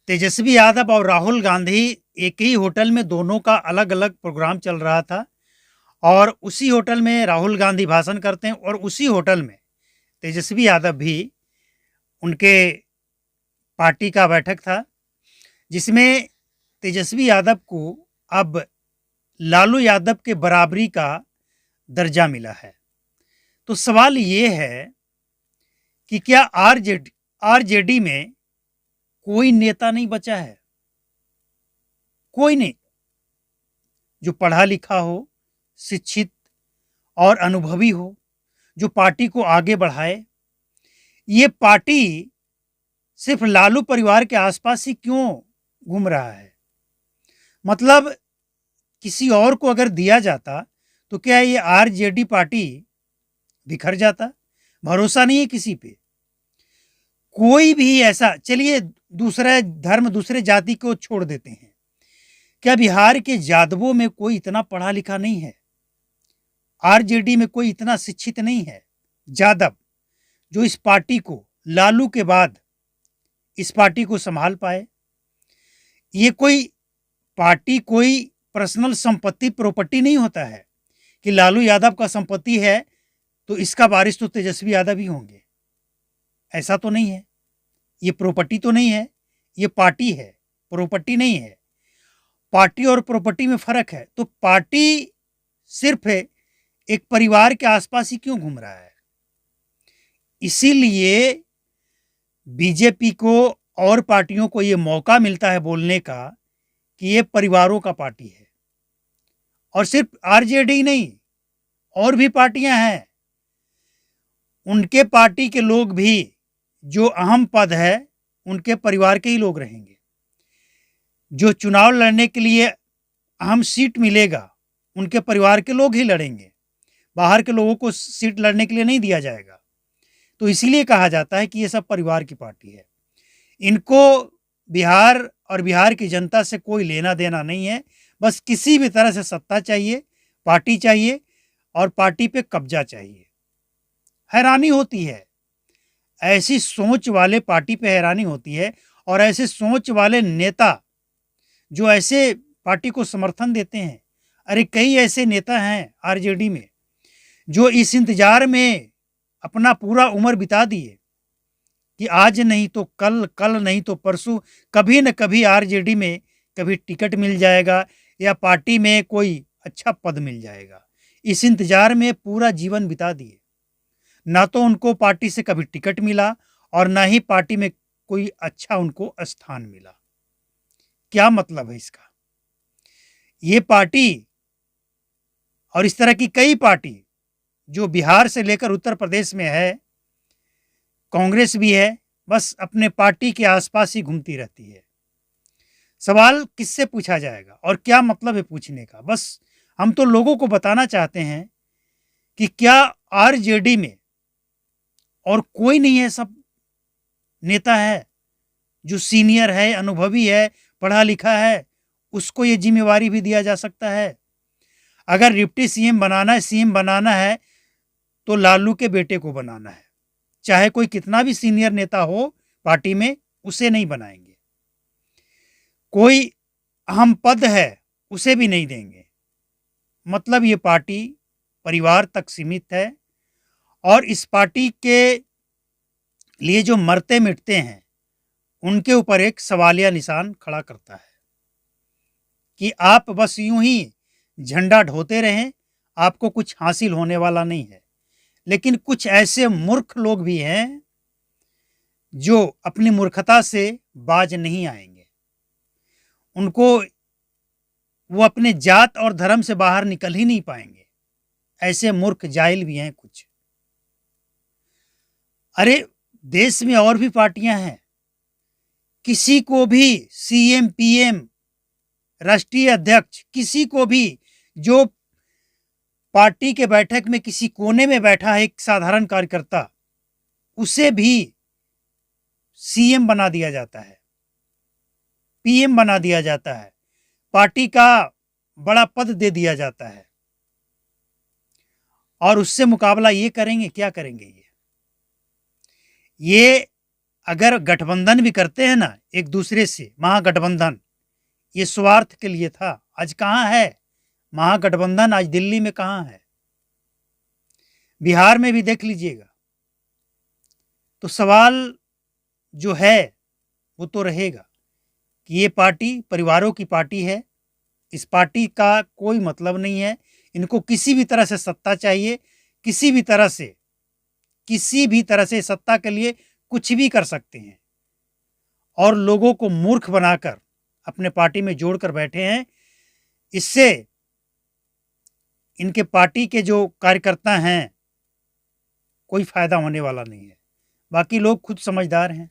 तेजस्वी यादव और राहुल गांधी एक ही होटल में, दोनों का अलग अलग प्रोग्राम चल रहा था। और उसी होटल में राहुल गांधी भाषण करते हैं और उसी होटल में तेजस्वी यादव भी, उनके पार्टी का बैठक था जिसमें तेजस्वी यादव को अब लालू यादव के बराबरी का दर्जा मिला है। तो सवाल ये है कि क्या आरजेडी में कोई नेता नहीं बचा है? कोई नहीं जो पढ़ा लिखा हो, शिक्षित और अनुभवी हो, जो पार्टी को आगे बढ़ाए। ये पार्टी सिर्फ लालू परिवार के आसपास ही क्यों घूम रहा है? मतलब किसी और को अगर दिया जाता तो क्या ये आरजेडी पार्टी बिखर जाता? भरोसा नहीं है किसी पे। कोई भी ऐसा, चलिए दूसरा धर्म, दूसरे जाति को छोड़ देते हैं, क्या बिहार के यादवों में कोई इतना पढ़ा लिखा नहीं है? आरजेडी में कोई इतना शिक्षित नहीं है यादव जो इस पार्टी को, लालू के बाद इस पार्टी को संभाल पाए? ये कोई पार्टी कोई पर्सनल संपत्ति, प्रॉपर्टी नहीं होता है कि लालू यादव का संपत्ति है तो इसका वारिस तो तेजस्वी यादव ही होंगे। ऐसा तो नहीं है। ये प्रॉपर्टी तो नहीं है, ये पार्टी है, प्रॉपर्टी नहीं है। पार्टी और प्रॉपर्टी में फर्क है। तो पार्टी सिर्फ एक परिवार के आसपास ही क्यों घूम रहा है? इसीलिए बीजेपी को और पार्टियों को ये मौका मिलता है बोलने का कि ये परिवारों का पार्टी है। और सिर्फ आरजेडी नहीं, और भी पार्टियां हैं, उनके पार्टी के लोग भी, जो अहम पद है उनके परिवार के ही लोग रहेंगे। जो चुनाव लड़ने के लिए अहम सीट मिलेगा उनके परिवार के लोग ही लड़ेंगे, बाहर के लोगों को सीट लड़ने के लिए नहीं दिया जाएगा। तो इसीलिए कहा जाता है कि ये सब परिवार की पार्टी है। इनको बिहार और बिहार की जनता से कोई लेना देना नहीं है। बस किसी भी तरह से सत्ता चाहिए, पार्टी चाहिए और पार्टी पे कब्जा चाहिए। हैरानी होती है, ऐसी सोच वाले पार्टी पे हैरानी होती है, और ऐसे सोच वाले नेता जो ऐसे पार्टी को समर्थन देते हैं। अरे कई ऐसे नेता हैं आरजेडी में जो इस इंतजार में अपना पूरा उम्र बिता दिए कि आज नहीं तो कल, कल नहीं तो परसों, कभी न कभी आरजेडी में कभी टिकट मिल जाएगा या पार्टी में कोई अच्छा पद मिल जाएगा। इस इंतजार में पूरा जीवन बिता दिए। ना तो उनको पार्टी से कभी टिकट मिला और ना ही पार्टी में कोई अच्छा उनको स्थान मिला। क्या मतलब है इसका? ये पार्टी और इस तरह की कई पार्टी जो बिहार से लेकर उत्तर प्रदेश में है, कांग्रेस भी है, बस अपने पार्टी के आसपास ही घूमती रहती है। सवाल किससे पूछा जाएगा और क्या मतलब है पूछने का? बस हम तो लोगों को बताना चाहते हैं कि क्या आरजेडी में और कोई नहीं है, सब नेता है जो सीनियर है, अनुभवी है, पढ़ा लिखा है, उसको ये जिम्मेवारी भी दिया जा सकता है। अगर डिप्टी सीएम बनाना है तो लालू के बेटे को बनाना है, चाहे कोई कितना भी सीनियर नेता हो पार्टी में, उसे नहीं बनाएंगे। कोई अहम पद है उसे भी नहीं देंगे। मतलब ये पार्टी परिवार तक सीमित है और इस पार्टी के लिए जो मरते मिटते हैं उनके ऊपर एक सवालिया निशान खड़ा करता है कि आप बस यूं ही झंडा ढोते रहें, आपको कुछ हासिल होने वाला नहीं है। लेकिन कुछ ऐसे मूर्ख लोग भी हैं जो अपनी मूर्खता से बाज नहीं आएंगे। उनको, वो अपने जात और धर्म से बाहर निकल ही नहीं पाएंगे। ऐसे मूर्ख जाहिल भी हैं कुछ। अरे देश में और भी पार्टियां हैं, किसी को भी सीएम, पीएम, राष्ट्रीय अध्यक्ष, किसी को भी जो पार्टी के बैठक में किसी कोने में बैठा है एक साधारण कार्यकर्ता, उसे भी सीएम बना दिया जाता है, पीएम बना दिया जाता है, पार्टी का बड़ा पद दे दिया जाता है। और उससे मुकाबला ये करेंगे, क्या करेंगे? ये अगर गठबंधन भी करते हैं ना एक दूसरे से, महागठबंधन, ये स्वार्थ के लिए था। आज कहाँ है महागठबंधन? आज दिल्ली में कहाँ है? बिहार में भी देख लीजिएगा। तो सवाल जो है वो तो रहेगा कि ये पार्टी परिवारों की पार्टी है। इस पार्टी का कोई मतलब नहीं है। इनको किसी भी तरह से सत्ता चाहिए, किसी भी तरह से सत्ता के लिए कुछ भी कर सकते हैं और लोगों को मूर्ख बनाकर अपने पार्टी में जोड़कर बैठे हैं। इससे इनके पार्टी के जो कार्यकर्ता हैं कोई फायदा होने वाला नहीं है। बाकी लोग खुद समझदार हैं।